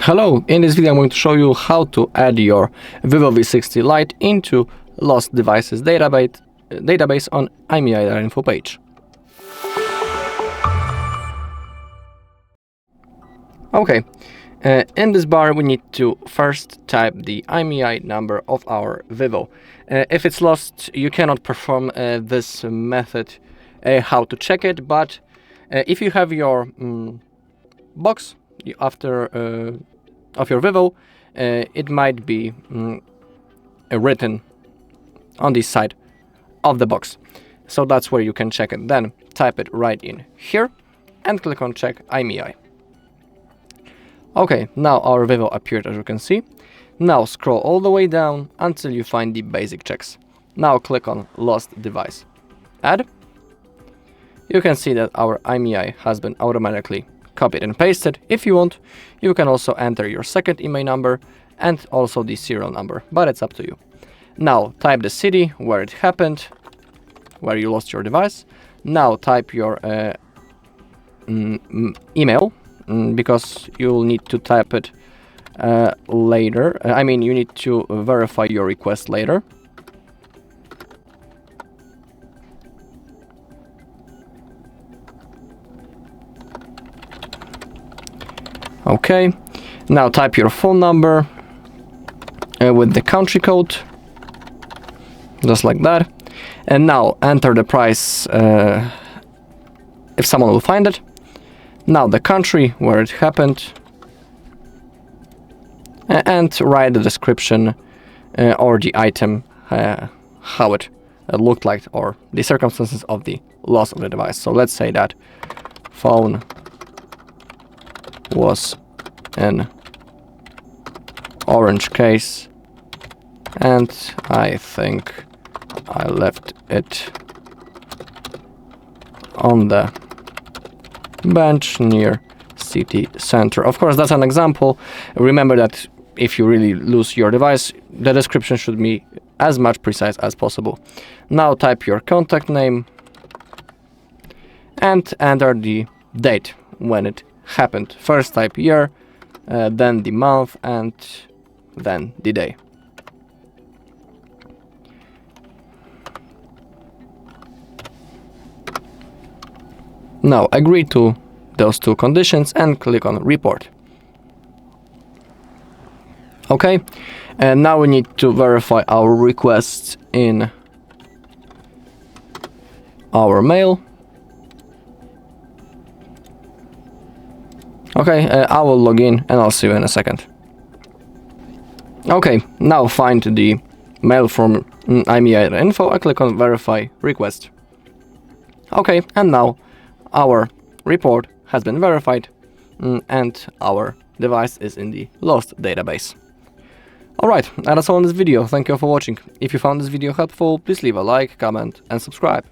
Hello, in this video I'm going to show you how to add your VIVO V60 Lite into Lost Devices database on IMEI info page. Okay, in this bar we need to first type the IMEI number of our VIVO. If it's lost, you cannot perform this method how to check it, but if you have your box after of your VIVO, it might be written on this side of the box. So that's where you can check it. Then type it right in here and click on check IMEI. Okay, now our VIVO appeared, as you can see. Now scroll all the way down until you find the basic checks. Now click on Lost Device. Add. You can see that our IMEI has been automatically copied and pasted. If you want, you can also enter your second IMEI number and also the serial number, but it's up to you. Now type the city where it happened, where you lost your device. Now type your email, because you'll need to type it later. You need to verify your request later. Okay, now type your phone number with the country code, just like that. And now enter the price if someone will find it. Now the country where it happened, and write the description or the item, how it looked like, or the circumstances of the loss of the device. So let's say that phone was an orange case and I think I left it on the bench near city center. Of course, that's an example. Remember that if you really lose your device, the description should be as much precise as possible. Now type your contact name and enter the date when it happened. First type year, then the month, and then the day. Now agree to those two conditions and click on report. Okay, and now we need to verify our requests in our mail. Okay, I will log in and I'll see you in a second. Okay, now find the mail from IMEI info. I click on verify request. Okay, and now our report has been verified and our device is in the Lost database. Alright, that's all in this video. Thank you for watching. If you found this video helpful, please leave a like, comment and subscribe.